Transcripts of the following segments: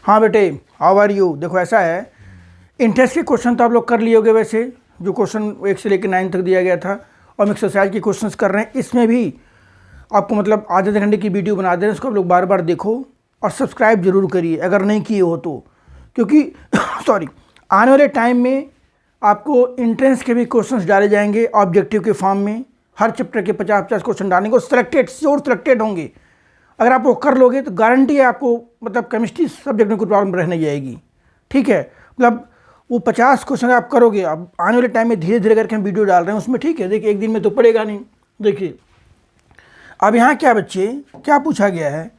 हाँ बेटे, how are you. देखो ऐसा है, इंटरेस्ट के क्वेश्चन तो आप लोग कर लिए होगे वैसे, जो क्वेश्चन 1 से लेकर 9 तक दिया गया था, और हम एक्सरसाइज के क्वेश्चंस कर रहे हैं। इसमें भी आपको मतलब आधे घंटे की वीडियो बना दे रहे हैं, उसको आप लोग बार बार देखो और सब्सक्राइब जरूर करिए अगर नहीं किए हो तो, क्योंकि सॉरी, आने वाले टाइम में आपको इंट्रेंस के भी क्वेश्चंस डाले जाएंगे ऑब्जेक्टिव के फॉर्म में। हर चैप्टर के 50-50 क्वेश्चन डालेंगे, सिलेक्टेड श्योर सिलेक्टेड होंगे। अगर आप वो कर लोगे तो गारंटी है आपको मतलब केमिस्ट्री सब्जेक्ट में कोई प्रॉब्लम रह नहीं जाएगी। ठीक है, मतलब वो 50 क्वेश्चन आप करोगे। अब आने वाले टाइम में धीरे धीरे करके हम वीडियो डाल रहे हैं उसमें। ठीक है, देखिए एक दिन में तो पड़ेगा नहीं। देखिए अब यहाँ क्या बच्चे, क्या पूछा गया है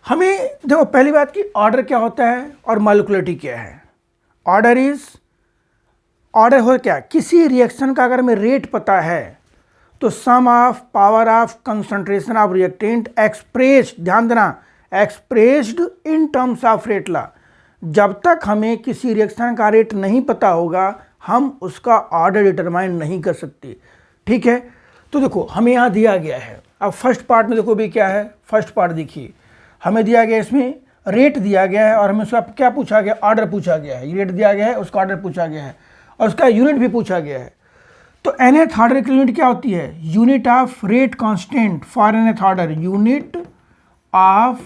हमें। देखो पहली बात कि ऑर्डर क्या होता है और मॉलिक्युलरिटी क्या है। ऑर्डर हो क्या, किसी रिएक्शन का अगर हमें रेट पता है तो sum of power of concentration of reactant expressed, ध्यान देना, expressed in terms of rate law. जब तक हमें किसी रिएक्शन का रेट नहीं पता होगा हम उसका ऑर्डर डिटरमाइन नहीं कर सकते। ठीक है, तो देखो हमें यहाँ दिया गया है। अब फर्स्ट पार्ट में देखो भी क्या है, फर्स्ट पार्ट देखिए हमें दिया गया, इसमें रेट दिया गया है और हमें उसका क्या पूछा गया, ऑर्डर पूछा गया है। रेट दिया गया है, उसका ऑर्डर पूछा गया है और उसका यूनिट भी पूछा गया है। तो nth ऑर्डर की यूनिट क्या होती है, unit of rate constant for nth order, unit of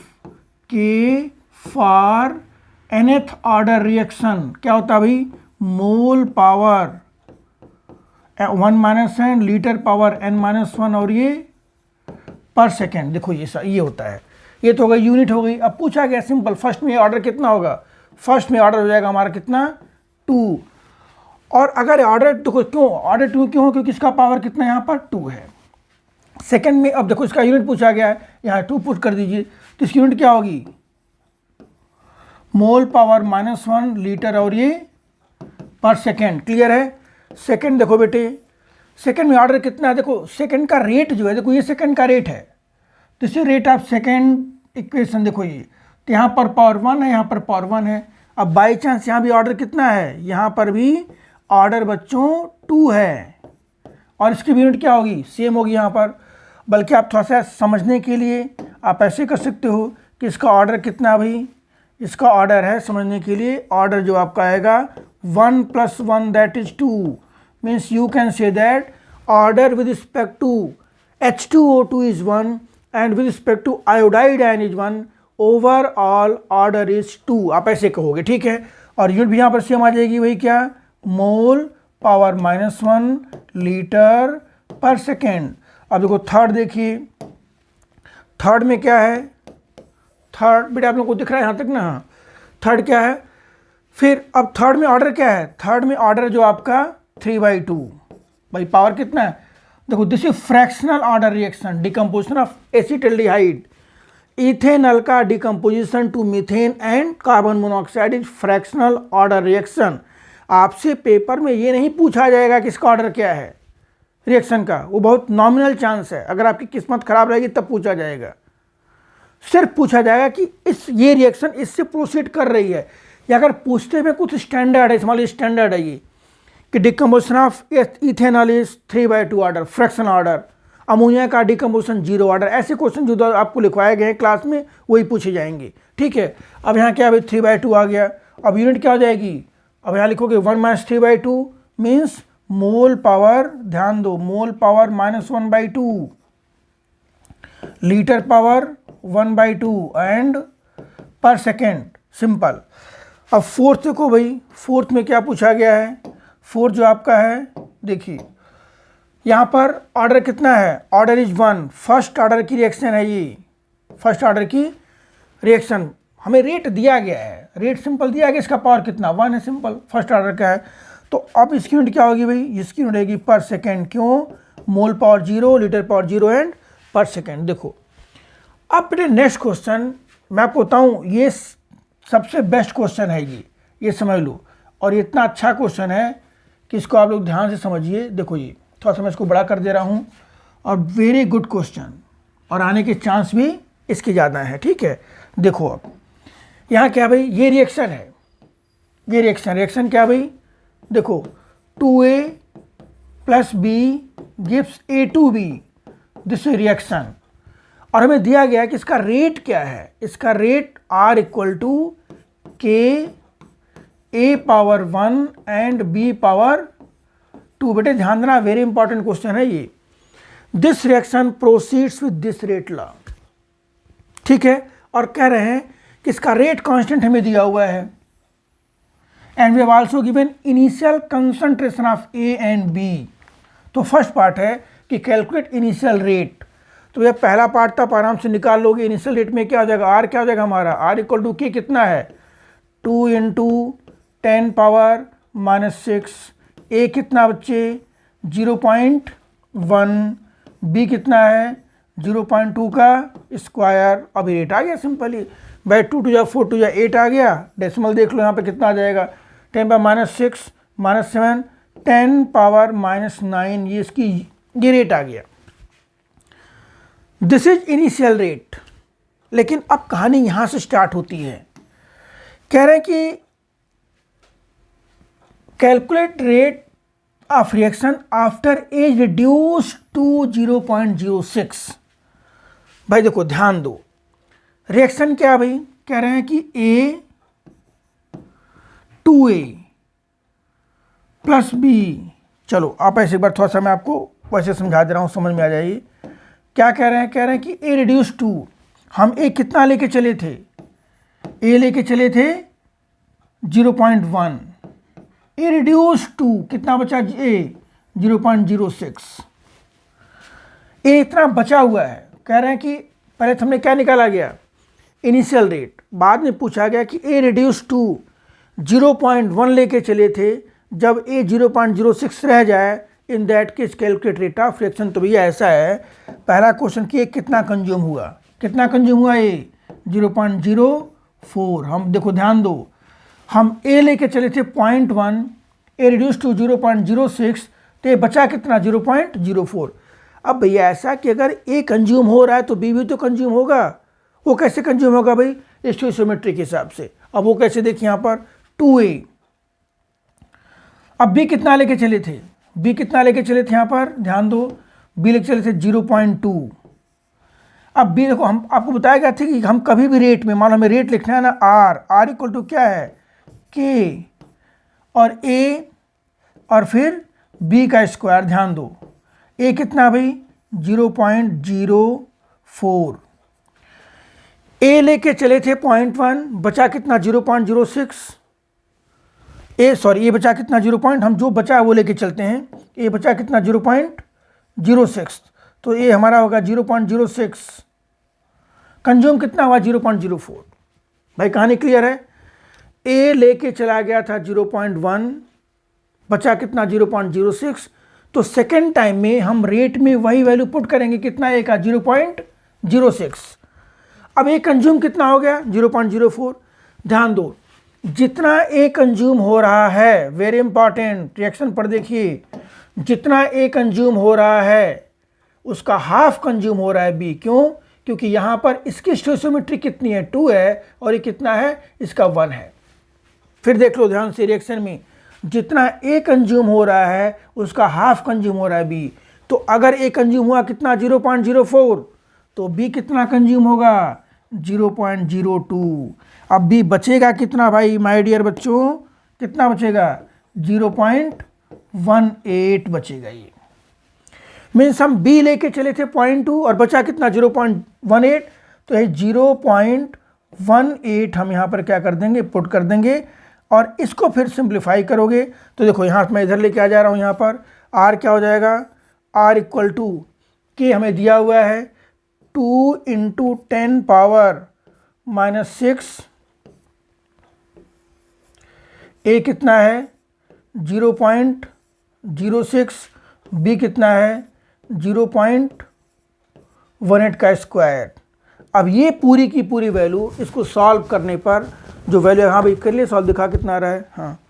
K for nth order reaction क्या होता है भाई, mole power 1 - n, litre power n-1 और ये पर सेकेंड। देखो ये होता है, ये तो हो गई यूनिट हो गई। अब पूछा गया सिंपल, फर्स्ट में ऑर्डर कितना होगा, फर्स्ट में ऑर्डर हो जाएगा हमारा कितना, 2। और अगर ऑर्डर देखो क्यों ऑर्डर 2 क्यों हो, क्योंकि इसका पावर कितना यहाँ पर 2 है। सेकंड में अब देखो इसका यूनिट पूछा गया है, यहाँ 2 पुट कर दीजिए, तो इसकी यूनिट क्या होगी, मोल पावर -1 लीटर और ये पर सेकेंड। क्लियर है। सेकंड देखो बेटे, सेकंड में ऑर्डर कितना है, देखो सेकंड का रेट जो है, देखो ये सेकंड का रेट है, तो इसे रेट ऑफ सेकंड इक्वेशन देखो ये, तो यहाँ पर पावर 1 है, यहाँ पर पावर 1 है। अब बाई चांस यहाँ भी ऑर्डर कितना है, यहाँ पर भी ऑर्डर बच्चों 2 है और इसकी यूनिट क्या होगी, सेम होगी यहाँ पर। बल्कि आप थोड़ा सा समझने के लिए आप ऐसे कर सकते हो कि इसका ऑर्डर कितना भाई, इसका ऑर्डर है समझने के लिए, ऑर्डर जो आपका आएगा 1 + 1 that is 2, means you can say that order with respect to H2O2 is 1 and with respect to iodide ion is 1, overall order is 2, आप ऐसे कहोगे। ठीक है, और यूनिट भी यहाँ पर सेम आ जाएगी वही क्या, मोल पावर -1 लीटर पर सेकेंड। अब देखो थर्ड देखिए, थर्ड में क्या है, थर्ड बेटा आप लोगों को दिख रहा है यहाँ तक ना, थर्ड क्या है। फिर अब थर्ड में ऑर्डर क्या है, थर्ड में ऑर्डर जो आपका 3/2 भाई, पावर कितना है, देखो this is fractional order reaction, decomposition of acetaldehyde, ethanol का decomposition to methane and carbon monoxide is fractional order reaction. आपसे पेपर में ये नहीं पूछा जाएगा कि इसका ऑर्डर क्या है रिएक्शन का, वो बहुत नॉमिनल चांस है, अगर आपकी किस्मत खराब रहेगी तब पूछा जाएगा। सिर्फ पूछा जाएगा कि ये रिएक्शन इससे प्रोसीड कर रही है, या अगर पूछते में कुछ स्टैंडर्ड है, स्मॉल स्टैंडर्ड है ये कि decomposition of ethanol is 3/2 order, fraction order, ammonia का डिकम्पोजिशन 0 ऑर्डर। ऐसे क्वेश्चन जो आपको लिखवाए गए हैं क्लास में वही पूछे जाएंगे। ठीक है, अब यहाँ क्या अभी 3/2 आ गया, अब यूनिट क्या हो जाएगी, अब यहाँ लिखोगे 1 - 3/2 मीन्स मोल पावर, ध्यान दो, मोल पावर -1/2, लीटर पावर 1/2 एंड पर सेकेंड। सिंपल। अब फोर्थ देखो भाई, फोर्थ में क्या पूछा गया है, फोर्थ जो आपका है देखिए यहाँ पर ऑर्डर कितना है, ऑर्डर इज 1, फर्स्ट ऑर्डर की रिएक्शन है ये, फर्स्ट ऑर्डर की रिएक्शन। हमें रेट दिया गया है, रेट सिंपल दिया गया, इसका पावर कितना 1 है, सिंपल फर्स्ट ऑर्डर का है। तो अब इसकी यूनिट क्या होगी भाई, इसकी यूनिट रहेगी पर सेकेंड। क्यों, मोल पावर 0, लीटर पावर 0 एंड पर सेकेंड। देखो अब बेटे नेक्स्ट क्वेश्चन मैं आपको बताऊँ, ये सबसे बेस्ट क्वेश्चन है ये समझ लो, और ये इतना अच्छा क्वेश्चन है कि इसको आप लोग ध्यान से समझिए। देखो ये थोड़ा सा मैं इसको बड़ा कर दे रहा हूँ, और वेरी गुड क्वेश्चन, और आने के चांस भी इसके ज़्यादा है। ठीक है, देखो अब यहाँ क्या भाई, ये रिएक्शन है, ये रिएक्शन क्या भाई, देखो 2A + B gives A2B, this reaction. और हमें दिया गया है कि इसका रेट क्या है, इसका रेट R = के A power 1 and B power 2। बेटे ध्यान देना, वेरी इंपॉर्टेंट क्वेश्चन है ये। This reaction proceeds with this rate law, ठीक है, और कह रहे हैं कि इसका रेट कांस्टेंट हमें दिया हुआ है, and we have also given initial concentration of A and B. तो फर्स्ट पार्ट है कि कैलकुलेट इनिशियल रेट, तो यह पहला पार्ट था, आप आराम से निकाल लोगे। इनिशियल रेट में क्या हो जाएगा, आर क्या हो जाएगा हमारा, आर इक्वल टू के कितना है 2 × 10 पावर -6, ए कितना बच्चे 0.1, बी कितना है 0.2 का स्क्वायर। अभी रेट आ गया सिंपली भाई, 2 × 4 × 8 आ गया। डेसिमल देख लो यहाँ पे कितना आ जाएगा, 10 पावर -6 -7 10 पावर -9, ये इसकी ये रेट आ गया। This is initial rate. लेकिन अब कहानी यहाँ से स्टार्ट होती है, कह रहे हैं कि calculate rate of reaction after as reduce to 0.06। भाई देखो ध्यान दो, रिएक्शन क्या भाई, कह रहे हैं कि A 2A प्लस B। चलो आप ऐसे एक बार थोड़ा सा मैं आपको वैसे समझा दे रहा हूँ, समझ में आ जाइए क्या कह रहे हैं। कह रहे हैं कि A रिड्यूस टू, हम A कितना लेके चले थे, A लेके चले थे 0.1, A रिड्यूस टू कितना बचा A 0.06। A इतना बचा हुआ है, कह रहे हैं कि पहले तो हमने क्या निकाला गया इनिशियल रेट, बाद में पूछा गया कि A रिड्यूस टू 0.1 लेके चले थे, जब A 0.06 रह जाए in that case calculate rate of reaction. तो भैया ऐसा है, पहला क्वेश्चन कि कितना कंज्यूम हुआ, कितना कंज्यूम हुआ A 0.04। हम देखो ध्यान दो, हम A लेके चले थे 0.1, A रिड्यूस टू 0.06, तो ये बचा कितना 0.04। अब भैया ऐसा कि अगर A कंज्यूम हो रहा है तो B भी तो कंज्यूम होगा। वो कैसे कंज्यूम होगा भाई, स्टोइकियोमेट्री के हिसाब से। अब वो कैसे, देखिए यहाँ पर 2A, अब B कितना लेके चले थे, B कितना लेके चले थे यहाँ पर ध्यान दो, B लेके चले थे 0.2। अब B देखो, हम आपको बताया गया था कि हम कभी भी रेट में, मान लो हमें रेट लिखना है ना, R इक्वल टू क्या है K और A और फिर B का स्क्वायर। ध्यान दो A कितना भाई 0.04, A लेके चले थे 0.1, बचा कितना 0.06, ये बचा कितना 0. हम जो बचा है वो लेके चलते हैं, ये बचा कितना 0.06, तो ये हमारा होगा 0.06, कंज्यूम कितना हुआ 0.04। भाई कहानी क्लियर है, A लेके चला गया था 0.1, बचा कितना 0.06, तो सेकेंड टाइम में हम रेट में वही वैल्यू पुट करेंगे, कितना A का 0.06। अब A कंज्यूम कितना हो गया 0.04। ध्यान दो, जितना A कंज्यूम हो रहा है, वेरी इंपॉर्टेंट, रिएक्शन पर देखिए, जितना A कंज्यूम हो रहा है उसका हाफ कंज्यूम हो रहा है B। क्यों, क्योंकि यहाँ पर इसकी स्टोइकियोमेट्री कितनी है 2 है और ये कितना है इसका 1 है। फिर देख लो ध्यान से, रिएक्शन में जितना A कंज्यूम हो रहा है उसका हाफ कंज्यूम हो रहा है B। तो अगर A कंज्यूम हुआ कितना 0.04, तो B कितना कंज्यूम होगा 0.02। अब B बचेगा कितना भाई माय डियर बच्चों, कितना बचेगा 0.18 बचेगा। ये मीन्स हम B लेके चले थे 0.2 और बचा कितना 0.18, तो ये 0.18 हम यहाँ पर क्या कर देंगे, पुट कर देंगे, और इसको फिर सिंप्लीफाई करोगे तो देखो यहाँ मैं इधर लेके आ जा रहा हूँ, यहाँ पर R क्या हो जाएगा, R इक्वल टू के हमें दिया हुआ है 2 × 10 पावर -6, A कितना है 0.06, B कितना है 0.18 का स्क्वायर। अब ये पूरी की पूरी वैल्यू, इसको सॉल्व करने पर जो वैल्यू, हाँ भाई कर लिए सॉल्व, दिखा कितना आ रहा है, हाँ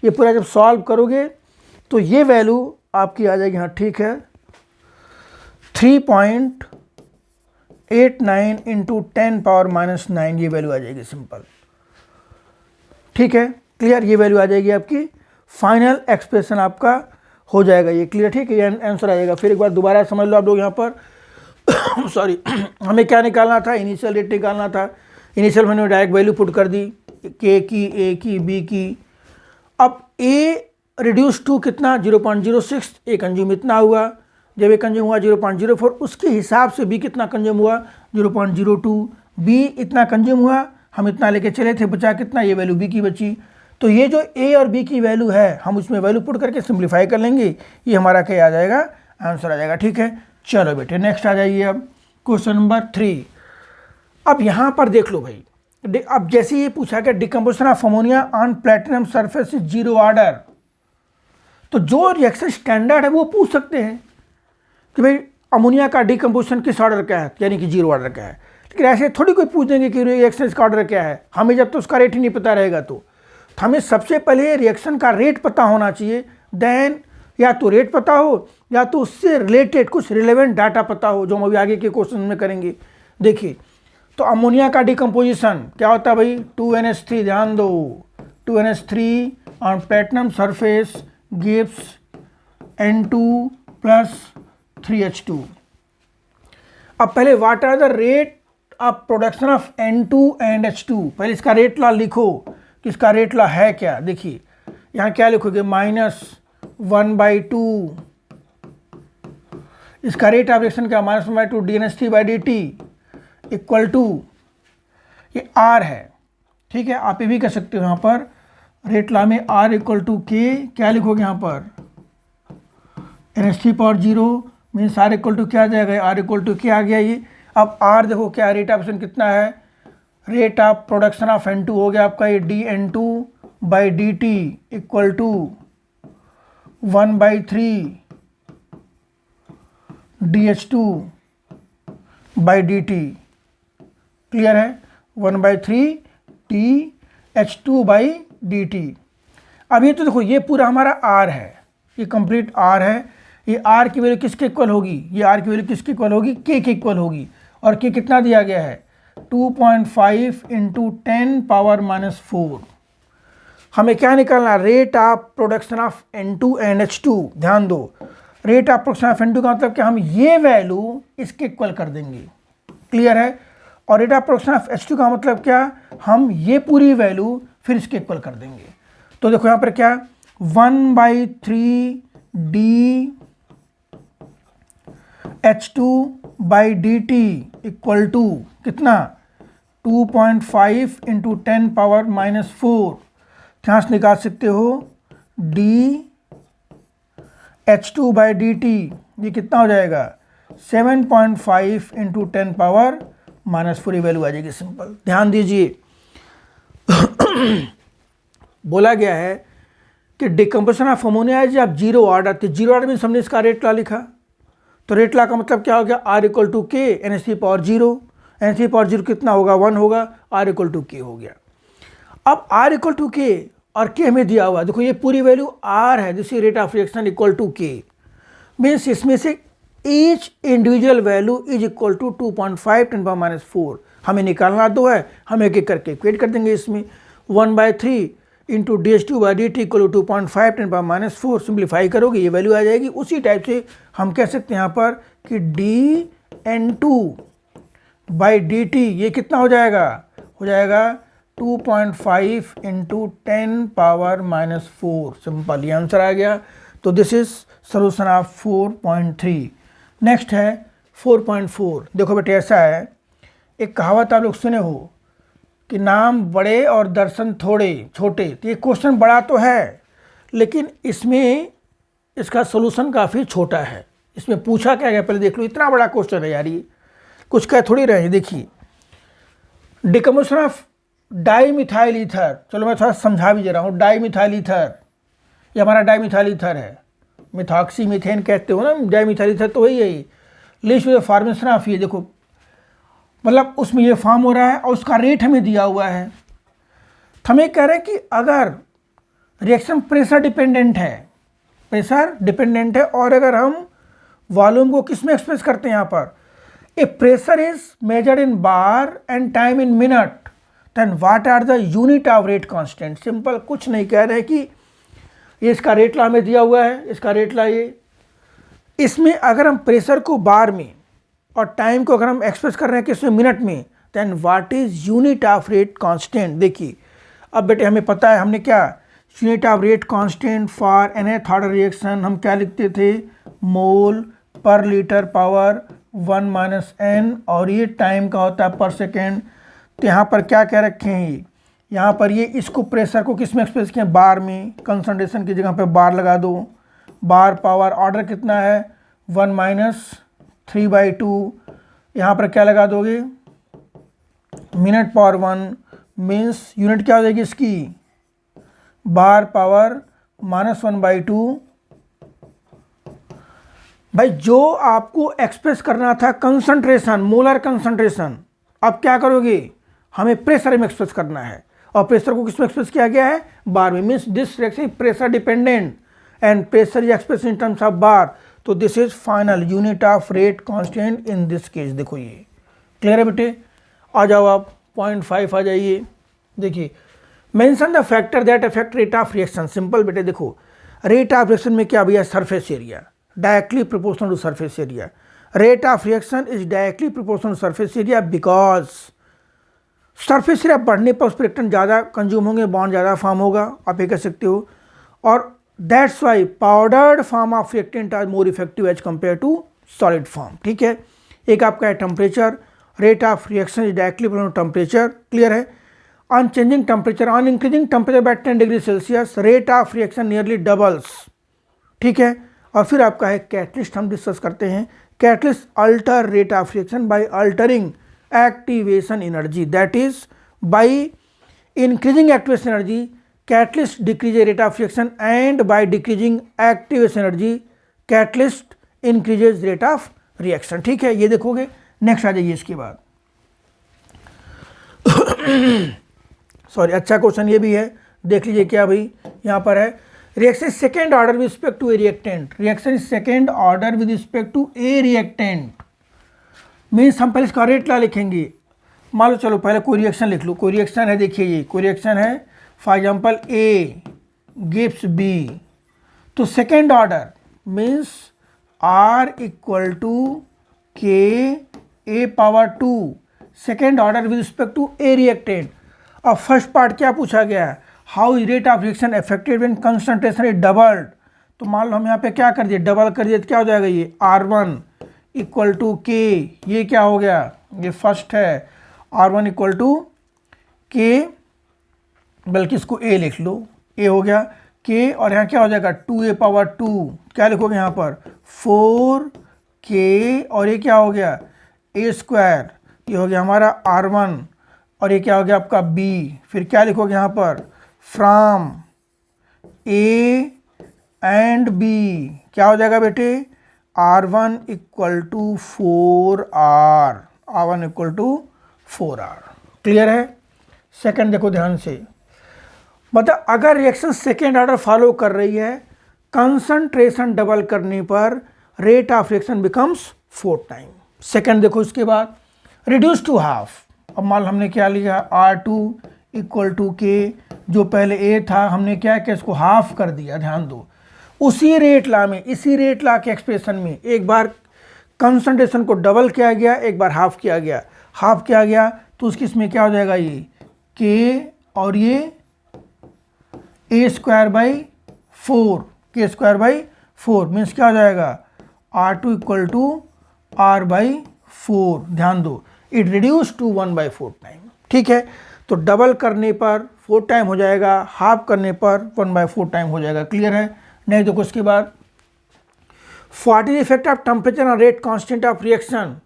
ये पूरा जब सॉल्व करोगे तो ये वैल्यू आपकी आ जाएगी, हाँ ठीक है 3.89 × 10 पावर -9, ये वैल्यू आ जाएगी सिंपल। ठीक है क्लियर, ये वैल्यू आ जाएगी आपकी, फाइनल एक्सप्रेशन आपका हो जाएगा ये क्लियर। ठीक है, ये आंसर आ जाएगा। फिर एक बार दोबारा समझ लो आप लोग यहाँ पर सॉरी हमें क्या निकालना था, इनिशियल रेट निकालना था। इनिशियल मैंने डायरेक्ट वैल्यू पुट कर दी, के की, ए की, बी की। अब ए रिड्यूस टू कितना 0.06, ए कंज्यूम इतना हुआ। जब ए कंज्यूम हुआ 0.04, उसके हिसाब से बी कितना कंज्यूम हुआ 0.02, बी इतना कंज्यूम हुआ, हम इतना लेके चले थे, बचा कितना, ये वैल्यू बी की बची। तो ये जो ए और बी की वैल्यू है हम उसमें वैल्यू पुट करके सिंप्लीफाई कर लेंगे, ये हमारा क्या आ जाएगा, आंसर आ जाएगा। ठीक है, चलो बेटे नेक्स्ट आ जाइए। अब क्वेश्चन नंबर 3। अब यहाँ पर देख लो भाई, अब जैसे ये पूछा गया decomposition of ammonia on platinum surface is 0 order, तो जो रिएक्शन स्टैंडर्ड है वो पूछ सकते हैं कि भाई अमोनिया का डिकम्पोजिशन किस ऑर्डर का है, यानी कि 0 ऑर्डर का है। लेकिन ऐसे थोड़ी कोई पूछ देंगे कि रिएक्शन का ऑर्डर क्या है, हमें जब तो उसका रेट ही नहीं पता रहेगा। तो हमें सबसे पहले रिएक्शन का रेट पता होना चाहिए, देन या तो रेट पता हो या तो उससे रिलेटेड कुछ रिलेवेंट डाटा पता हो, जो हम अभी आगे के क्वेश्चन में करेंगे। देखिए, तो अमोनिया का डिकम्पोजिशन क्या होता है भाई, 2NH3, ध्यान दो, 2NH3 on platinum surface gives N2 plus 3H2। अब पहले what are the rate of production of N2 and H2, पहले इसका रेट लॉ लिखो कि इसका रेट लॉ है क्या। देखिए यहाँ क्या लिखोगे, -1/2, इसका रेट ऑफ रिएक्शन क्या, -1/2 DNH3/dt इक्वल टू, ये R है। ठीक है, आप ये भी कह सकते हो यहाँ पर रेट लॉ में R इक्वल टू के, क्या लिखोगे यहाँ पर NH3/0 means R equal to क्या आ जाएगा, R इक्वल टू क्या आ गया ये। अब R देखो क्या रेट ऑफ रिएक्शन कितना है, rate of production of N2 हो गया आपका ये dN2/dt equal to 1/3 dH2/dt। Clear है, 1/3 dH2/dt। अब ये तो देखो ये पूरा हमारा R है, ये कंप्लीट R है। ये R की वैल्यू किसके इक्वल होगी, ये R की वैल्यू किसके इक्वल होगी, K के इक्वल होगी। और K कितना दिया गया है, 2.5 × 10⁻⁻⁴। हमें क्या निकालना, rate of production of N2 and H2। ध्यान दो, rate of production of N2 का मतलब क्या, हम ये वैल्यू इसके इक्वल कर देंगे। क्लियर है, और rate of production of H2 का मतलब क्या, हम ये पूरी वैल्यू फिर इसके इक्वल कर देंगे। तो देखो यहाँ पर क्या, 1/3 dH2/dt इक्वल टू कितना, 2.5 × 10⁻⁻⁴। यहाँ से निकाल सकते हो dH2/dt, ये कितना हो जाएगा 7.5 × 10⁻⁻⁴ वैल्यू आ जाएगी सिंपल। ध्यान दीजिए बोला गया है कि डिकम्पोजिशन ऑफ अमोनिया है जब 0 ऑर्डर, तो 0 ऑर्डर में हमने इसका रेट लॉ लिखा। तो रेट लॉ का मतलब क्या हो गया, R इक्वल टू के NH3/0, NH3/0 कितना होगा 1 होगा, R इक्वल टू के हो गया। अब R इक्वल टू के और के हमें दिया हुआ, देखो ये पूरी वैल्यू R है, जिसकी rate of reaction equal to K, means इसमें से each individual value is equal to 2.5 × 10⁻⁴। हमें निकालना तो है, हम एक एक करके इक्वेट कर देंगे इसमें। 1/3 × dH2/dt इक्वल टू 2.5 × 10⁻⁴, सिंप्लीफाई करोगे ये वैल्यू आ जाएगी। उसी टाइप से हम कह सकते हैं यहाँ पर कि dN2/dt ये कितना हो जाएगा, 2.5 × 10⁻⁻⁴। सिंपल, ये आंसर आ गया। तो this is solution of 4.3। Next है 4.4। देखो बेटे ऐसा है, एक कहावत आप लोग सुने हो कि नाम बड़े और दर्शन थोड़े छोटे। तो ये क्वेश्चन बड़ा तो है, लेकिन इसमें इसका सोल्यूशन काफ़ी छोटा है। इसमें पूछा क्या गया पहले देख लो, इतना बड़ा क्वेश्चन है यार, ये कुछ कह थोड़ी रहे हैं। देखिए डिकम्पोजिशन ऑफ डाईमिथाइल ईथर, चलो मैं थोड़ा समझा भी दे रहा हूँ। डाईमिथाइल ईथर, ये हमारा डाईमिथाइल ईथर है, मिथॉक्सी मीथेन कहते हो ना, डाईमिथाइल ईथर तो वही है। लिस्ट विद फॉर्मेशन ऑफ, ये देखो मतलब उसमें ये फॉर्म हो रहा है और उसका रेट हमें दिया हुआ है। हमें कह रहे हैं कि अगर रिएक्शन प्रेशर डिपेंडेंट है, प्रेशर डिपेंडेंट है, और अगर हम वॉल्यूम को किस में एक्सप्रेस करते हैं यहाँ पर, a pressure is measured in bar and time in minute, then what are the unit of rate constant. Simple, कुछ नहीं कह रहे कि ये इसका रेट लॉ हमें दिया हुआ है, इसका रेट लॉ ये, इसमें अगर हम प्रेशर को बार में और टाइम को अगर हम एक्सप्रेस कर रहे हैं किसमें, मिनट में, then what is unit of rate constant. देखिए अब बेटे हमें पता है हमने क्या unit of rate constant for nth order reaction हम क्या लिखते थे, मोल पर लीटर पावर 1 - n, और ये टाइम का होता है पर सेकेंड। तो यहाँ पर क्या कह रखे हैं ये, यहाँ पर ये इसको प्रेशर को किस में एक्सप्रेस किया, बार में, कंसंट्रेशन की जगह पे बार लगा दो, बार पावर ऑर्डर कितना है 1 - 3/2, यहाँ पर क्या लगा दोगे मिनट पावर 1 मीन्स यूनिट क्या हो जाएगी इसकी, बार पावर -1/2। भाई जो आपको एक्सप्रेस करना था कंसंट्रेशन, मोलर कंसंट्रेशन, अब क्या करोगे, हमें प्रेशर में एक्सप्रेस करना है, और प्रेशर को किस में एक्सप्रेस किया गया है, बार में, means this reaction pressure dependent and pressure is express in terms of bar. तो this is final unit of rate constant in this case. देखो ये क्लियर है बेटे। आ जाओ आप पॉइंट 5 आ जाइए। देखिए mention the factor that affect rate of reaction. Simple बेटे, देखो रेट ऑफ रिएक्शन में क्या भैया, surface area directly proportional to surface area. Rate of reaction is directly proportional to surface area because surface area बढ़ने पर उस पर electron ज़्यादा कंज्यूम होंगे, बॉन्ड ज़्यादा फॉर्म होगा, आप ये कह सकते हो। और that's why powdered form of reactant are more effective as compare to solid form. ठीक है, एक आपका है temperature, rate of reaction is directly proportional to temperature, clear है। On changing temperature, on increasing temperature by 10 degree Celsius rate of reaction nearly doubles. ठीक है, और फिर आपका है कैटलिस्ट, हम डिस्कस करते हैं। Catalyst alter rate of reaction by altering activation energy, that is by increasing activation energy catalyst decrease rate of reaction, and by decreasing activation energy catalyst increases rate of reaction. ठीक है, ये देखोगे। Next आ जाइए इसके बाद sorry, अच्छा question ये भी है, देख लीजिए क्या भाई यहाँ पर है, reaction second order with respect to A reactant. Reaction second order with respect to A reactant means हम पहले इसका रेट ला लिखेंगे। मान लो चलो पहले कोई रिएक्शन लिख लो, कोई रिएक्शन है, देखिए ये कोई रिएक्शन है, for example A gives B, तो second order means R = Ka/2 second order with respect to A reactant. अब फर्स्ट पार्ट क्या पूछा गया है, how is rate of reaction affected when concentration is doubled. तो मान लो हम यहाँ पे क्या कर दिए, डबल कर दिए, तो क्या हो जाएगा ये R1 = K, ये क्या हो गया, ये फर्स्ट है, R1 = K, बल्कि इसको A लिख लो, A हो गया K, और यहाँ क्या हो जाएगा 2A/2, क्या लिखोगे यहाँ पर 4K, और ये क्या हो गया A², ये हो गया हमारा R1, और ये क्या हो गया आपका B, फिर क्या लिखोगे यहाँ पर फ्रॉम A एंड B, क्या हो जाएगा बेटे R1 = 4R, R1 = 4R। Clear है। सेकंड देखो ध्यान से, मतलब अगर रिएक्शन सेकेंड ऑर्डर फॉलो कर रही है, कंसंट्रेशन डबल करने पर rate of reaction becomes 4 time. Second देखो इसके बाद, रिड्यूस टू हाफ। अब मान हमने क्या लिया, R2 = K, जो पहले A था हमने क्या किया, इसको हाफ कर दिया। ध्यान दो, उसी रेट ला में, इसी रेट ला के एक्सप्रेशन में एक बार कंसंट्रेशन को डबल किया गया, एक बार हाफ किया गया, हाफ किया गया, तो उसकी इसमें क्या हो जाएगा, ये K और ये A²/4, K²/4 मीन्स क्या हो जाएगा R2 = R/4। ध्यान दो, इट रिड्यूस टू 1/4 टाइम। ठीक है, तो डबल करने पर 4 टाइम हो जाएगा, हाफ करने पर 1/4 टाइम हो जाएगा। क्लियर है। नहीं देखो उसके बाद, what is effect of temperature on rate constant of reaction.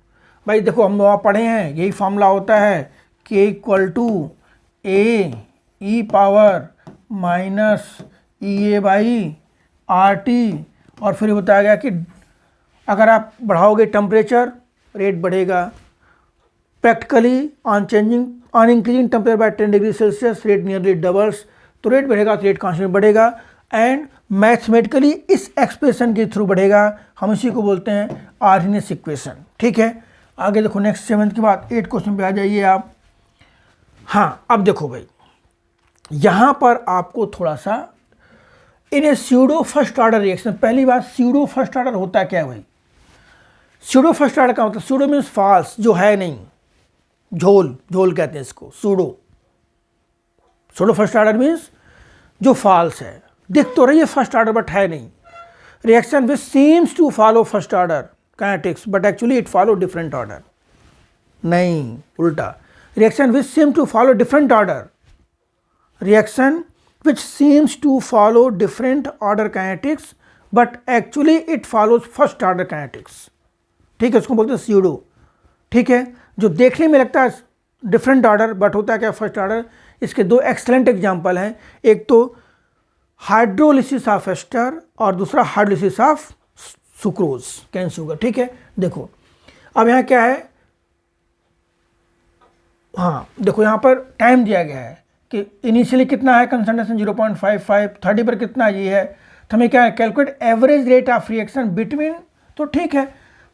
भाई देखो हम वहाँ पढ़े हैं, यही फॉर्मूला होता है, K = A- EA/RT, और फिर बताया गया कि अगर आप बढ़ाओगे टेम्परेचर रेट बढ़ेगा, practically on increasing temperature by 10 degree Celsius rate nearly doubles, तो रेट बढ़ेगा तो रेट कांस्टेंट बढ़ेगा, एंड मैथमेटिकली इस एक्सप्रेशन के थ्रू बढ़ेगा, हम इसी को बोलते हैं आर्हेनियस इक्वेशन। ठीक है, आगे देखो नेक्स्ट 7 के बाद 8 क्वेश्चन पे आ जाइए आप। हाँ अब देखो भाई, यहाँ पर आपको थोड़ा सा इन स्यूडो फर्स्ट ऑर्डर रिएक्शन, पहली बात स्यूडो फर्स्ट ऑर्डर होता क्या है भाई, स्यूडो फर्स्ट ऑर्डर का मतलब, स्यूडो मीन्स फॉल्स, जो है नहीं, झोल, झोल कहते हैं इसको, सूडो सोडो फर्स्ट ऑर्डर मीन्स जो फॉल्स है, दिख तो रही है फर्स्ट ऑर्डर बट है नहीं। Reaction which seems to follow first order kinetics but actually it follow different order, नहीं उल्टा, reaction which seem to follow different order, reaction which seems to follow different order kinetics but actually it follows first order kinetics. ठीक है, उसको बोलते हैं pseudo. ठीक है, जो देखने में लगता है डिफरेंट ऑर्डर बट होता है क्या फर्स्ट ऑर्डर। इसके दो एक्सलेंट एग्जाम्पल हैं, एक तो हाइड्रोलिसिस ऑफ एस्टर और दूसरा hydrolysis of sucrose cane sugar. ठीक है, देखो अब यहाँ क्या है, हाँ देखो यहाँ पर टाइम दिया गया है कि इनिशियली कितना है कंसंट्रेशन 0.55, 30 पर कितना ये है, तो हमें क्या है calculate average rate of reaction between, तो ठीक है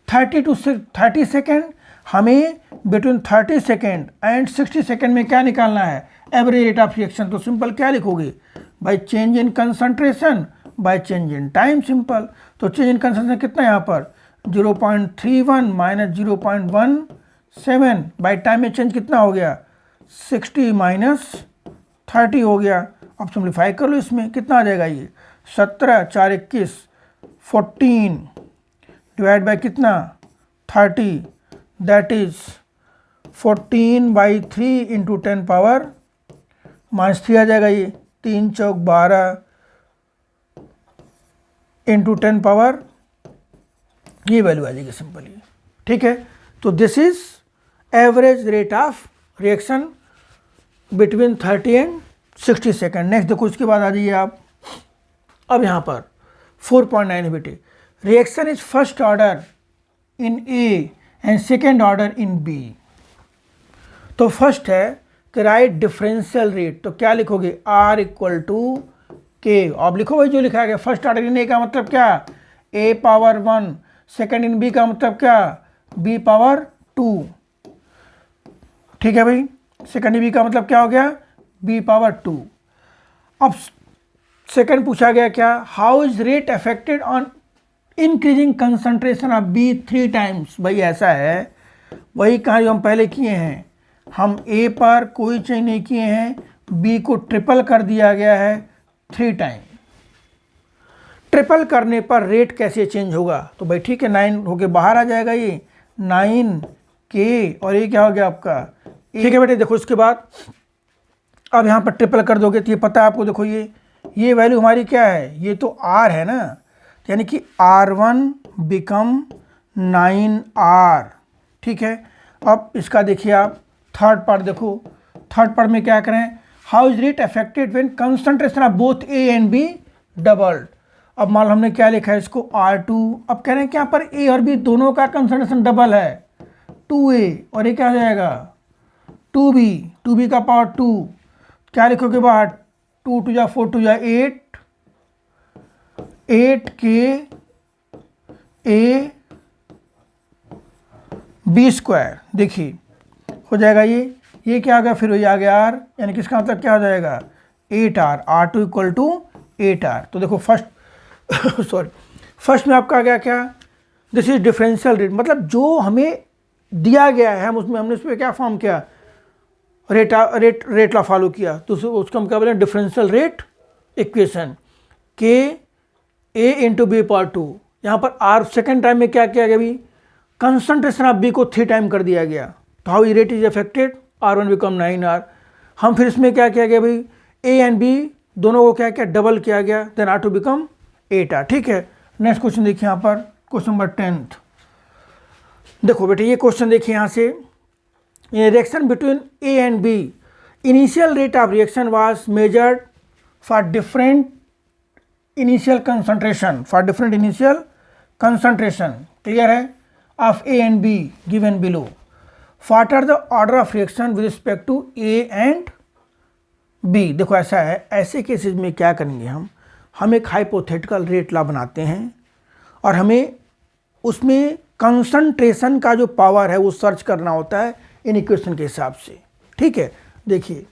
30 to 30 सेकेंड, हमें बिटवीन 30 सेकेंड एंड 60 सेकेंड में क्या निकालना है एवरेज रेट ऑफ रिएक्शन। तो सिंपल क्या लिखोगे, by change in concentration by change in time, simple. तो चेंज इन कंसंट्रेशन कितना है यहाँ पर 0.31 माइनस 0.17 बाय टाइम में चेंज कितना हो गया 60 माइनस 30 हो गया। अब सिंप्लीफाई कर लो, इसमें कितना आ जाएगा ये 17 4 21 14 डिवाइड बाय कितना 30, दैट इज 14/3 इंटू 10 पावर -3 आ जाएगा, ये 3 चौक 12 इंटू 10 पावर, ये वैल्यू आ जाएगी सिंपली। ठीक है, तो this is average rate of reaction between 30 and 60 second. Next देखो, उसके बाद आ जाइए आप, अब यहाँ पर 4.9 बेटे, reaction is first order in A and second order in B. तो फर्स्ट है कि राइट डिफरेंशियल रेट, तो क्या लिखोगे R इक्वल टू के, अब लिखो भाई जो लिखा गया फर्स्ट ऑर्डर इन ए का मतलब क्या A power 1, second in B का मतलब क्या B पावर 2। ठीक है भाई, सेकेंड इन बी का मतलब क्या हो गया B पावर 2। अब सेकेंड पूछा गया क्या, how is rate affected on increasing concentration of B 3 times. भाई ऐसा है, वही कहा जो हम पहले किए हैं, हम A पर कोई चेंज नहीं किए हैं, B को ट्रिपल कर दिया गया है 3 टाइम। ट्रिपल करने पर रेट कैसे चेंज होगा, तो भाई ठीक है 9 होके बाहर आ जाएगा, ये 9K और ये क्या हो गया आपका। ठीक है बेटे, देखो इसके बाद अब यहाँ पर ट्रिपल कर दोगे तो ये पता है आपको, देखो ये वैल्यू हमारी क्या है, ये तो R है ना, यानी कि R1 बिकम 9R। ठीक है, अब इसका देखिए आप थर्ड पार्ट देखो, थर्ड पार्ट में क्या करें, how is rate affected when concentration of both A and B doubled. अब मान लो हमने क्या लिखा है इसको R2, अब कह रहे हैं कि यहाँ पर A और B दोनों का कंसंट्रेशन डबल है 2A और ये क्या हो जाएगा 2B का पावर 2, क्या लिखोगे बाहर 2 2 जा 4 2 जा 8K A B स्क्वायर। देखिए हो जाएगा ये क्या आ गया, फिर ये आ गया R, यानी कि इसका मतलब क्या हो जाएगा 8R, R2 equal to 8R। तो देखो फर्स्ट में आपका आ गया क्या, दिस इज डिफरेंशियल रेट, मतलब जो हमें दिया गया है हम उसमें हमने उस पर क्या फॉर्म किया रेट ला फॉलो किया, तो उसको हम क्या बोले डिफरेंशियल रेट इक्वेशन के A इंटू B पावर 2। यहाँ पर R सेकेंड टाइम में क्या किया गया अभी, कंसंट्रेशन ऑफ B को 3 टाइम कर दिया गया, तो how rate is affected R1 become 9R। हम फिर इसमें क्या किया गया भाई A एंड B दोनों को क्या किया डबल किया गया, देन R2 बिकम 8R। ठीक है, नेक्स्ट क्वेश्चन देखिए यहाँ पर क्वेश्चन नंबर 10। देखो बेटे ये क्वेश्चन देखिए यहाँ से, reaction between A and B, initial rate of reaction was measured for different initial concentration, clear है, of A and B given below. What are the order of reaction with respect to A and B। देखो ऐसा है, ऐसे cases में क्या करेंगे हम एक हाइपोथेटिकल रेट ला बनाते हैं और हमें उसमें कंसंट्रेशन का जो पावर है वो सर्च करना होता है इन इक्वेशन के हिसाब से। ठीक है, देखिए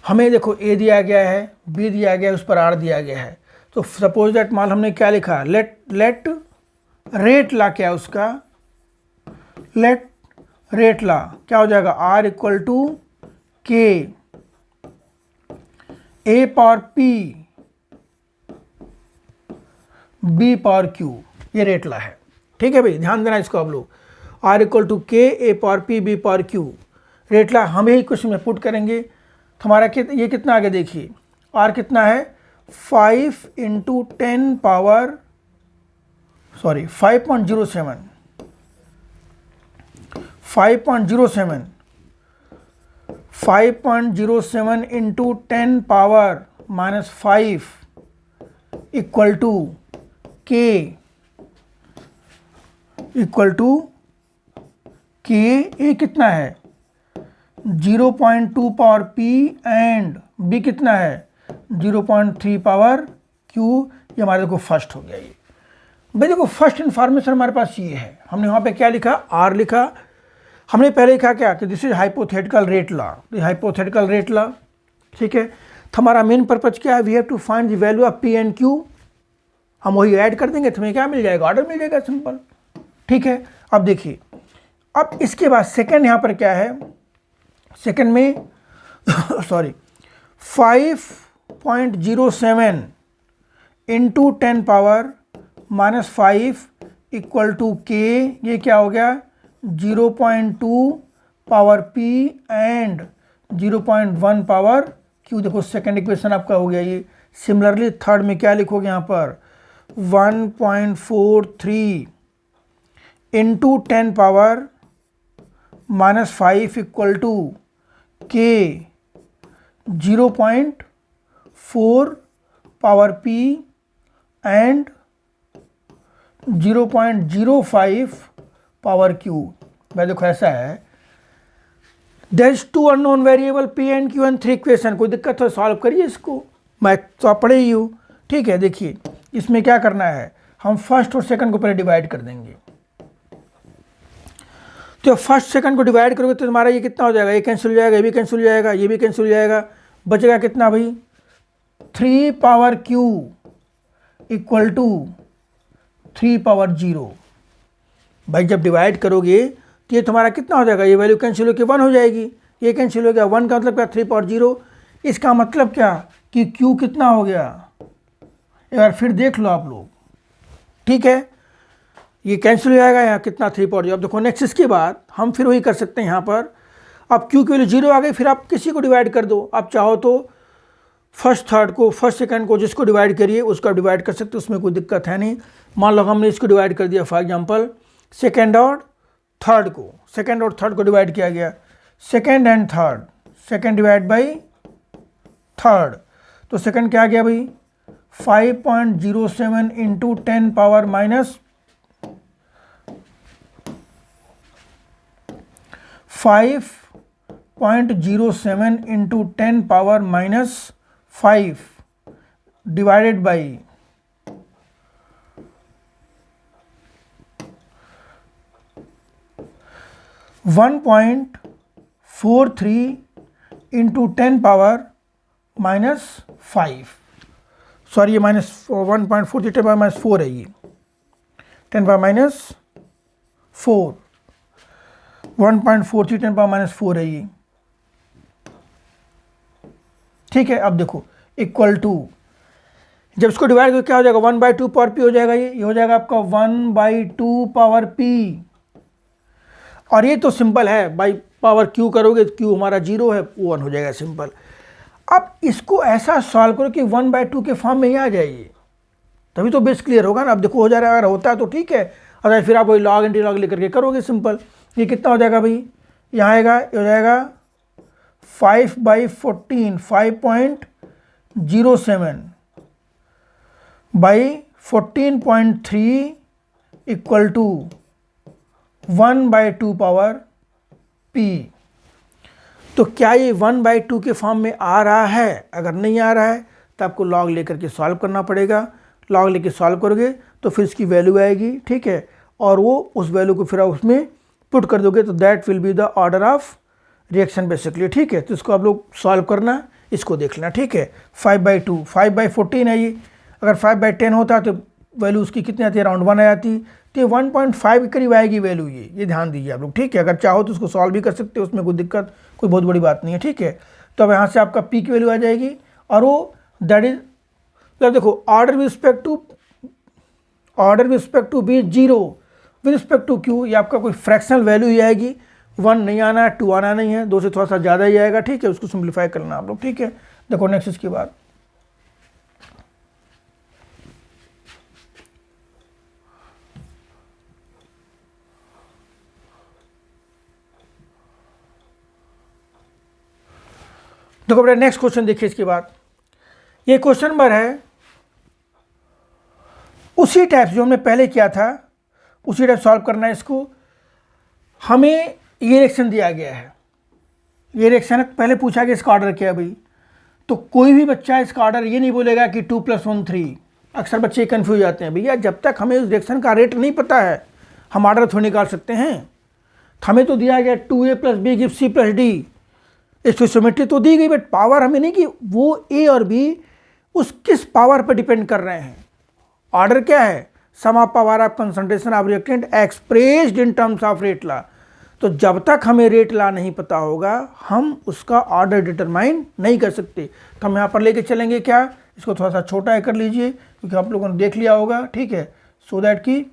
हमें देखो A दिया गया है, B दिया गया है, उस पर R दिया गया है, तो सपोज दैट मान हमने क्या लिखा, लेट रेट ला, क्या उसका लेट रेट ला क्या हो जाएगा R equal to K A power P B power Q, ये रेट ला है। ठीक है भाई, ध्यान देना इसको आप लोग। Are equal to K A power P B power Q, rate law हम यही क्वेश्चन में पुट करेंगे। तो हमारा ये कितना आगे देखिए, आर कितना है 5 into 10 power 5.07 5.07 into 10 power -5 equal to K A कितना है 0.2 पावर पी एंड बी कितना है 0.3 पावर क्यू। ये हमारे देखो फर्स्ट हो गया। ये भाई देखो फर्स्ट इन्फॉर्मेशन हमारे पास ये है। हमने वहाँ पे क्या लिखा, आर लिखा। हमने पहले लिखा क्या कि this is hypothetical rate law, hypothetical rate law. ठीक है, तो हमारा मेन पर्पज क्या है, we have to find the value of P and Q. हम वही ऐड कर देंगे तो हमें क्या मिल जाएगा, ऑर्डर मिल जाएगा, सिंपल। ठीक है, अब देखिए, अब इसके बाद सेकंड यहाँ पर क्या है, सेकंड में 5.07 इंटू 10 पावर -5 इक्वल टू के, ये क्या हो गया 0.2 power P and 0.1 power Q. देखो सेकंड इक्वेशन आपका हो गया ये। सिमिलरली थर्ड में क्या लिखोगे यहाँ पर 1.43 into 10 power -5 equal to K 0.4 power P and 0.05 power Q. भाई देखो ऐसा है, there is 2 unknown variable P and Q and 3 equation. कोई दिक्कत हो सॉल्व करिए इसको, मैं तो आप पढ़े ही हूँ। ठीक है, देखिए इसमें क्या करना है, हम फर्स्ट और सेकंड को पहले डिवाइड कर देंगे। तो फर्स्ट सेकंड को डिवाइड करोगे तो तुम्हारा ये कितना हो जाएगा, ये कैंसिल हो जाएगा, ये भी कैंसिल हो जाएगा, ये भी कैंसिल हो जाएगा, बचेगा कितना भाई 3 power Q equal to 3 power 0। भाई जब डिवाइड करोगे तो ये तुम्हारा कितना हो जाएगा, ये वैल्यू कैंसिल होकर 1 हो जाएगी, ये कैंसिल हो गया, 1 का मतलब क्या 3 पावर 0। इसका मतलब क्या कि क्यू कितना हो गया, एक बार फिर देख लो आप लोग। ठीक है, ये कैंसिल हो जाएगा, यहाँ कितना 3 पावर 0। अब देखो नेक्स्ट इसके बाद हम फिर वही कर सकते हैं यहाँ पर। अब क्यू की वैल्यू 0 आ गई, फिर आप किसी को डिवाइड कर दो। आप चाहो तो फर्स्ट थर्ड को, फर्स्ट सेकंड को, जिसको डिवाइड करिए उसको आप डिवाइड कर सकते हो, उसमें कोई दिक्कत है नहीं। मान लो हमने इसको डिवाइड कर दिया, फॉर एग्जांपल सेकंड और थर्ड को, सेकंड और थर्ड को डिवाइड किया गया, second and third, second divide by third. तो सेकंड क्या आ गया भाई 5.07 into 10 power -5 5.07 into 10 power -5 divided by 1.43 into 10 power -5, sorry ये -1.43 10 पावर -4 है, ये 10 पावर -4, 1.43 10 पावर -4 है ये। ठीक है, अब देखो इक्वल टू, जब इसको डिवाइड करो क्या हो जाएगा 1/2 पावर पी हो जाएगा, ये हो जाएगा आपका 1/2 पावर पी। और ये तो सिंपल है भाई, पावर क्यू करोगे तो क्यू हमारा 0 है, 1 हो जाएगा, सिंपल। अब इसको ऐसा सॉल्व करो कि 1/2 के फॉर्म में ही आ जाइए, तभी तो बेस क्लियर होगा ना। अब देखो हो जा रहा है, अगर होता है तो ठीक है, अगर फिर आप वही लॉग एंटी लॉग लेकर के करोगे, सिंपल। ये कितना हो जाएगा भाई, यहाँ आएगा, ये हो जाएगा 5/14 5.07 by 14.3 equal to 1/2 power P. तो क्या ये 1/2 के फॉर्म में आ रहा है? अगर नहीं आ रहा है तो आपको लॉग लेकर के सॉल्व करना पड़ेगा। लॉग लेके सॉल्व करोगे तो फिर इसकी वैल्यू आएगी, ठीक है, और वो उस वैल्यू को फिर आप उसमें पुट कर दोगे, तो that will be the order of reaction basically. ठीक है, तो इसको आप लोग सॉल्व करना, इसको देख लेना। ठीक है, 5/2 5/14 है ये, अगर 5/10 होता तो वैल्यू उसकी कितनी आती है, अराउंड 1 आ जाती, तो ये 1.5 के करीब आएगी वैल्यू, ये ध्यान दीजिए आप लोग। ठीक है, अगर चाहो तो उसको सॉल्व भी कर सकते हो, उसमें कोई दिक्कत, कोई बहुत बड़ी बात नहीं है। ठीक है, तो अब यहाँ से आपका पी की वैल्यू आ जाएगी और वो दैट इज मतलब देखो order with respect to B zero with respect to Q, ये आपका कोई फ्रैक्शनल वैल्यू ही आएगी, 1 नहीं आना है, 2 आना नहीं है, 2 से थोड़ा सा ज़्यादा ही आएगा, ठीक है, उसको सिंप्लीफाई करना आप लोग, ठीक है। देखो नेक्स्ट इसके बाद देखो बेटा नेक्स्ट क्वेश्चन देखिए इसके बाद, ये क्वेश्चन नंबर है उसी टाइप जो हमने पहले किया था उसी टाइप सॉल्व करना है इसको। हमें ये रिएक्शन दिया गया है, ये रिएक्शन पहले पूछा कि इसका ऑर्डर क्या है भाई, तो कोई भी बच्चा इसका ऑर्डर ये नहीं बोलेगा कि 2 + 1 3। अक्सर बच्चे कंफ्यूज जाते हैं, भैया जब तक हमें उस रिएक्शन का रेट नहीं पता है हम ऑर्डर थोड़ी निकाल सकते हैं। हमें तो दिया गया 2a + b = c + d, stoichiometry तो दी गई, बट पावर हमें नहीं कि वो ए और बी उस किस पावर पर डिपेंड कर रहे हैं। ऑर्डर क्या है, sum of power of concentration of reactant expressed in terms of rate law. तो जब तक हमें रेट लॉ नहीं पता होगा हम उसका ऑर्डर डिटरमाइन नहीं कर सकते। तो हम यहाँ पर लेके चलेंगे क्या, इसको थोड़ा सा छोटा कर लीजिए क्योंकि आप लोगों ने देख लिया होगा, ठीक है, सो दैट कि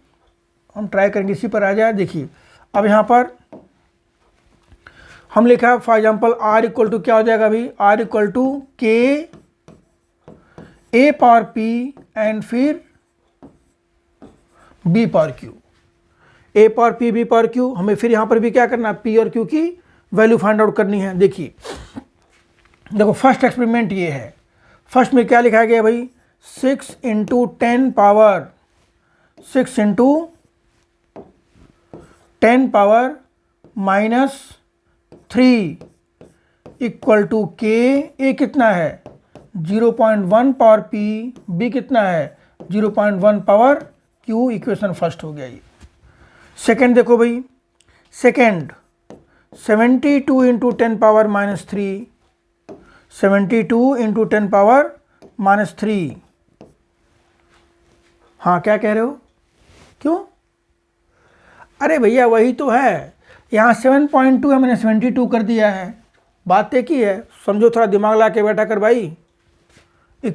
हम ट्राई करेंगे इसी पर आ जाए। देखिए अब यहाँ पर हम लिखा फॉर एग्जाम्पल R = क्या हो जाएगा अभी, R = K A⁴P एंड फिर B⁴Q, A⁴P B⁴Q। हमें फिर यहाँ पर भी क्या करना, P और Q की वैल्यू फाइंड आउट करनी है। देखिए देखो फर्स्ट एक्सपेरिमेंट ये है, फर्स्ट में क्या लिखा गया भाई, 6 × 10⁻⁻⁻³ = K। A कितना है 0.1 P, B कितना है 0.1 Q। इक्वेशन फर्स्ट हो गया ये। सेकेंड देखो भाई, सेकेंड 72 × 10⁻⁻³ 72 × 10⁻⁻³ हाँ क्या कह रहे हो, क्यों, अरे भैया वही तो है, यहाँ 7.2 है, मैंने 72 कर दिया है, बात एक ही है, समझो थोड़ा दिमाग ला के बैठा कर भाई। =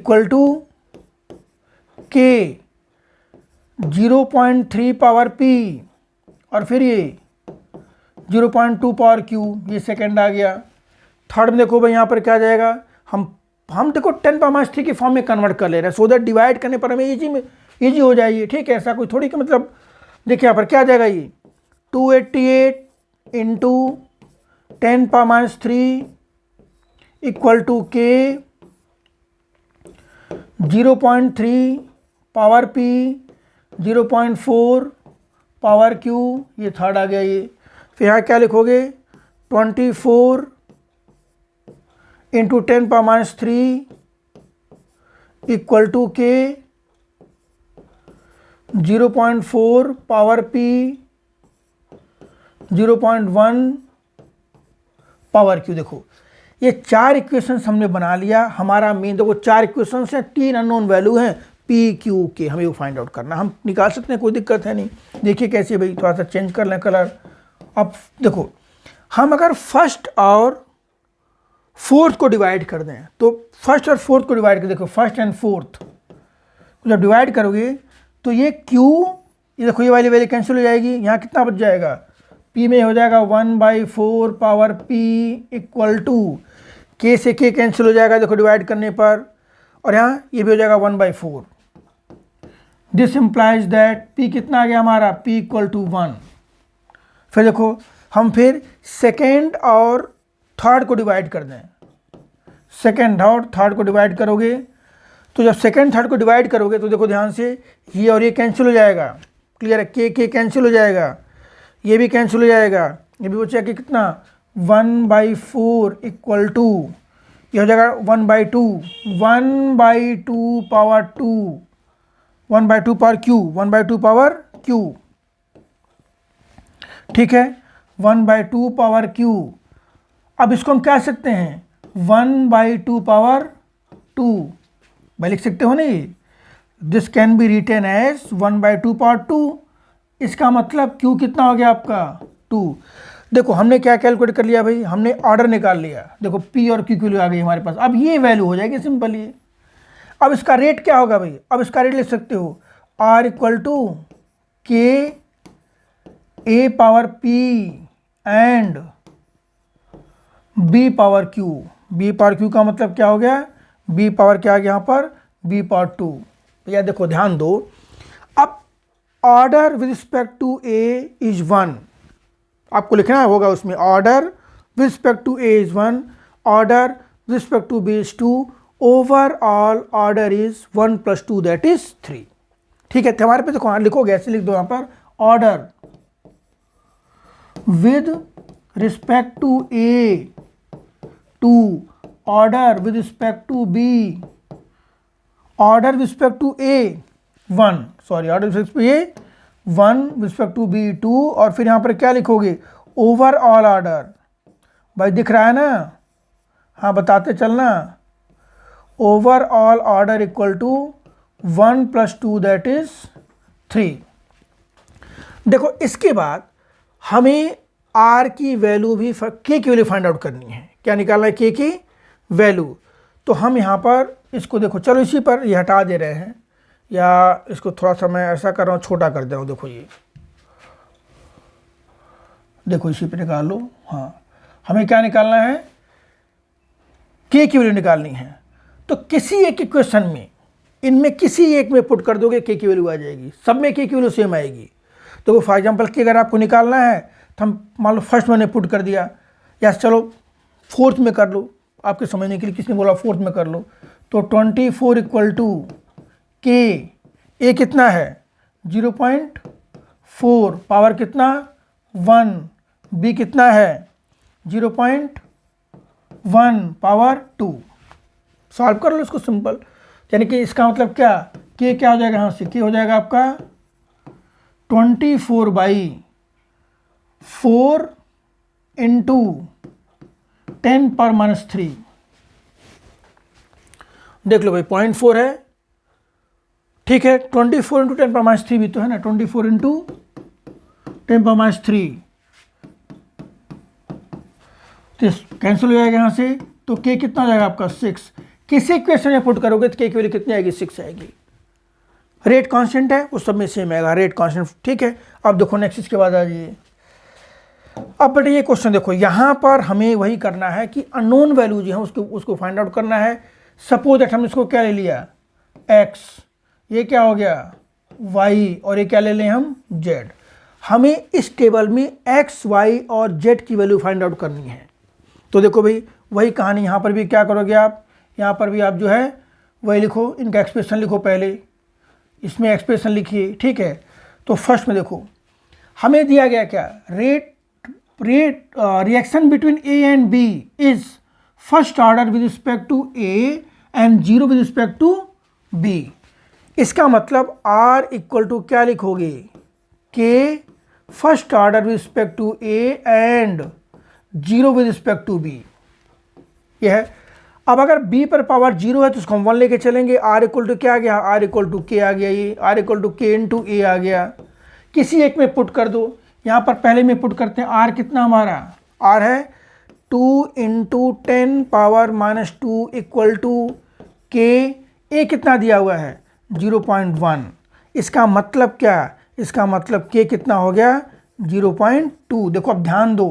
K 0.3 P और फिर ये 0.2 Q, ये सेकेंड आ गया। थर्ड में देखो भाई यहाँ पर क्या आ जाएगा, हम देखो 10⁻³ की फॉर्म में कन्वर्ट कर ले रहे हैं, सो दैट डिवाइड करने पर हमें ईजी हो जाएगी, ठीक है, ऐसा कोई थोड़ी कि मतलब देखिए यहाँ पर क्या आ जाएगा, ये 288 × 10⁻³ = K 0.3 P 0.4 Q, ये थर्ड आ गया ये। फिर यहाँ क्या लिखोगे, 24 × 10⁻³ = K 0.4 P 0.1 Q। देखो ये 4 इक्वेशंस हमने बना लिया। हमारा मेन देखो 4 इक्वेशंस हैं, 3 अननोन वैल्यू हैं P Q K, हमें वो फाइंड आउट करना, हम निकाल सकते हैं, कोई दिक्कत है नहीं। देखिए कैसे भाई, थोड़ा सा चेंज कर लें कलर। अब देखो हम अगर फर्स्ट और फोर्थ को डिवाइड कर दें तो फर्स्ट और फोर्थ को डिवाइड कर, देखो फर्स्ट एंड फोर्थ जब डिवाइड करोगे तो ये Q, ये देखो ये वाली वैल्यू कैंसिल हो जाएगी, यहाँ कितना बच जाएगा, P में हो जाएगा 1/4 P = K से K कैंसिल हो जाएगा देखो डिवाइड करने पर, और यहाँ ये भी हो जाएगा 1/4। दिस इम्प्लाइज दैट P कितना आ गया हमारा, P = 1। फिर देखो हम फिर सेकेंड और थर्ड को डिवाइड कर दें, सेकेंड और थर्ड को डिवाइड करोगे तो जब सेकेंड थर्ड को डिवाइड करोगे तो देखो ध्यान से ये और ये कैंसिल हो जाएगा, क्लियर है, K कैंसिल हो जाएगा, ये भी कैंसिल हो जाएगा, ये भी बचा कि कितना 1/4 = ये हो जाएगा 1/2 1/2 Q, ठीक है, 1/2 Q। अब इसको हम क्या सकते हैं 1/2 भाई लिख सकते हो नहीं, this can be written as 1/2 इसका मतलब Q कितना हो गया आपका 2। देखो हमने क्या कैलकुलेट कर लिया भाई, हमने ऑर्डर निकाल लिया, देखो पी और क्यू की वैल्यू आ गई हमारे पास। अब ये वैल्यू हो जाएगी सिंपल ये। अब इसका रेट क्या होगा भाई, अब इसका रेट लिख सकते हो are equal to K A power P and B power Q. B power Q का मतलब क्या हो गया, बी पावर क्या आ गया यहाँ पर, बी पावर 2। या देखो ध्यान दो, अब order with respect to A is 1, आपको लिखना होगा उसमें order with respect to A is 1, order with respect to B is 2, overall order is 1 + 2 that is 3। ठीक है, तो हमारे पे देखो हाँ लिखोगे, ऐसे लिख दो यहाँ पर order with respect to A 2, order with respect to B, order with respect to A 1, sorry order with respect to A 1 with respect to B 2, और फिर यहाँ पर क्या लिखोगे ओवरऑल ऑर्डर। भाई दिख रहा है ना, हाँ बताते चलना, overall order equal to 1 + 2 that is 3। देखो इसके बाद हमें आर की वैल्यू भी, के की वैल्यू फाइंड आउट करनी है। क्या निकालना है, के की वैल्यू। तो हम यहाँ पर इसको देखो, चलो इसी पर ये हटा दे रहे हैं, या इसको थोड़ा सा मैं ऐसा कर रहा हूँ, छोटा कर दे रहा हूँ। देखो ये देखो इसी पे निकाल लो। हाँ हमें क्या निकालना है, के की वैल्यू निकालनी है। तो किसी एक इक्वेशन में, इनमें किसी एक में पुट कर दोगे के की वैल्यू आ जाएगी, सब में के की वैल्यू सेम आएगी। तो फॉर एग्जांपल के अगर आपको निकालना है तो हम मान लो फर्स्ट मैंने पुट कर दिया, या चलो फोर्थ में कर लो, आपके समझने के लिए किसने बोला फोर्थ में कर लो। तो 24 इक्वल टू के, ए कितना है 0.4, पावर कितना 1, बी कितना है 0.1, पावर 2। सॉल्व कर लो इसको सिंपल। यानी कि इसका मतलब क्या, के क्या हो जाएगा यहाँ से, के हो जाएगा आपका 24/4 इंटू 10⁻³ देख लो भाई 0.4 है, ठीक है। 24 इंटू 10⁻³ भी तो है ना, 24 इंटू 10⁻³ तो कैंसिल हो जाएगा यहाँ से। तो के कितना हो जाएगा आपका 6। किसी इक्वेशन में पुट करोगे तो के की वैल्यू कितनी आएगी, 6 आएगी। रेट कांस्टेंट है, उस सब में सेम आएगा रेट कांस्टेंट, ठीक है। अब देखो नेक्स्ट इसके बाद आ जाइए। अब बेटे ये क्वेश्चन देखो, यहाँ पर हमें वही करना है कि अननोन वैल्यू जो है उसको फाइंड आउट करना है। सपोज दैट हम इसको क्या ले लिया x, ये क्या हो गया y, और ये क्या ले लें हम z। हमें इस टेबल में x, y और z की वैल्यू फाइंड आउट करनी है। तो देखो भाई वही कहानी, यहाँ पर भी क्या करोगे आप, यहाँ पर भी आप जो है वही लिखो, इनका एक्सप्रेशन लिखो पहले, इसमें एक्सप्रेशन लिखिए, ठीक है। तो फर्स्ट में देखो हमें दिया गया क्या, reaction between A and B is first order with respect to A and 0 with respect to B. इसका मतलब R इक्वल टू क्या लिखोगे, K first order with respect to A and 0 with respect to B, यह है। अब अगर b पर power 0 है तो उसको हम 1 लेके चलेंगे। R इक्वल टू क्या आ गया, R इक्वल टू के आ गया, ये R इक्वल टू के इंटू ए आ गया। किसी एक में पुट कर दो, यहाँ पर पहले में पुट करते हैं। R कितना हमारा, R है 2 into 10⁻² equal to K, A कितना दिया हुआ है 0.1। इसका मतलब क्या, इसका मतलब के कितना हो गया 0.2। देखो अब ध्यान दो,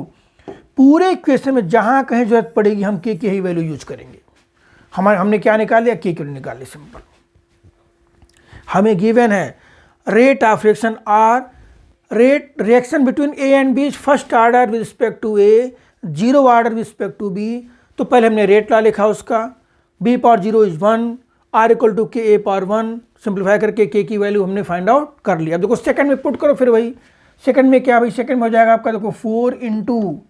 पूरे इक्वेशन में जहाँ कहीं जरूरत पड़ेगी हम के की ही वैल्यू यूज करेंगे। हमने क्या निकाल लिया, के की वैल्यू निकाल ली सिंपल। हमें गिवन है rate of reaction R, rate reaction between A and B first order with respect to A, 0 order with respect to B. तो पहले हमने रेट ला लिखा उसका, b power 0 is 1, R equal to K A power 1, simplify करके के की value हमने find out कर लिया। अब देखो सेकंड में पुट करो, फिर वही सेकंड में क्या भाई, सेकंड में हो जाएगा आपका देखो 4 इंटू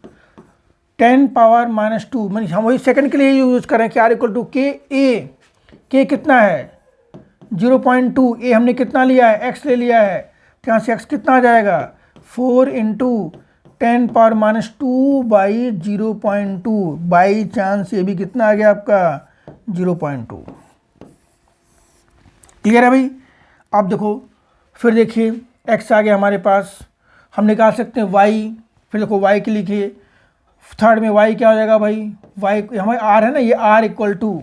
10⁻², मीन हम वही सेकंड के लिए यूज करें कि R इक्वल टू के ए, के कितना है 0.2, ए हमने कितना लिया है x ले लिया है, तो यहाँ से x कितना आ जाएगा 4 इंटू 10⁻² बाई 0.2, बाई चांस ये भी कितना आ गया आपका 0.2। क्लियर है भाई। अब देखो फिर देखिए x आ गया हमारे पास, हम निकाल सकते हैं y, फिर देखो y की लिखिए, थर्ड में y क्या हो जाएगा भाई, y हमारे r है ना, ये r इक्वल टू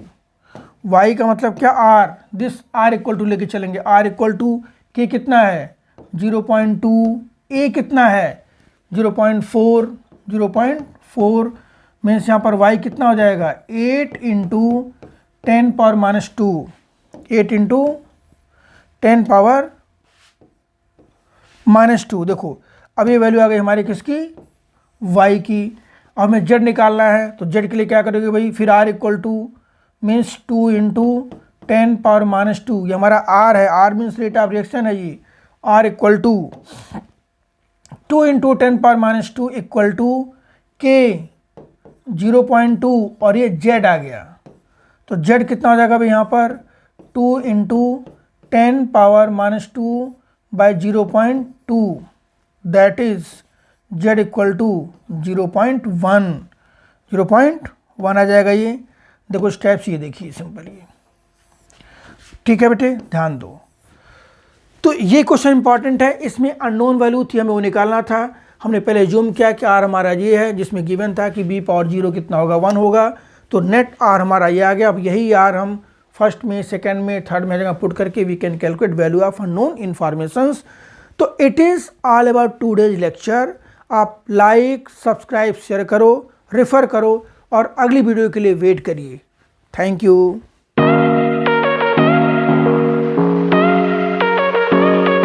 y का मतलब क्या r, this r equal to लेके चलेंगे, r इक्वल टू k कितना है 0.2, a कितना है 0.4, 0.4 मीन्स यहाँ पर y कितना हो जाएगा 8 into 10 power minus 2, 8 into 10 power minus 2। देखो अब ये वैल्यू आ गई हमारी किसकी, y की। अब हमें z निकालना है, तो z के लिए क्या करोगे भाई, फिर r equal to means 2 into 10 power minus 2, ये हमारा r है, r means rate of reaction है ये, r equal to 2 into 10 power minus 2 equal to k 0.2 और ये z आ गया, तो z कितना हो जाएगा भाई यहाँ पर 2 into 10 power minus 2 by 0.2, that is z equal to 0.1, 0.1 आ जाएगा ये। देखो स्टेप्स ये देखिए सिंपल ये, ठीक है बेटे ध्यान दो। तो ये क्वेश्चन इंपॉर्टेंट है, इसमें अननोन वैल्यू थी, हमें वो निकालना था। हमने पहले जूम किया कि r हमारा ये है, जिसमें गिवन था कि b पावर 0 कितना होगा 1 होगा, तो नेट r हमारा ये आ गया। अब यही r हम फर्स्ट में, सेकंड में, थर्ड में जगह पुट करके we can calculate value of unknown informations. तो it is all about today's lecture. आप लाइक, सब्सक्राइब, शेयर करो, रेफर करो और अगली वीडियो के लिए वेट करिए। Thank you.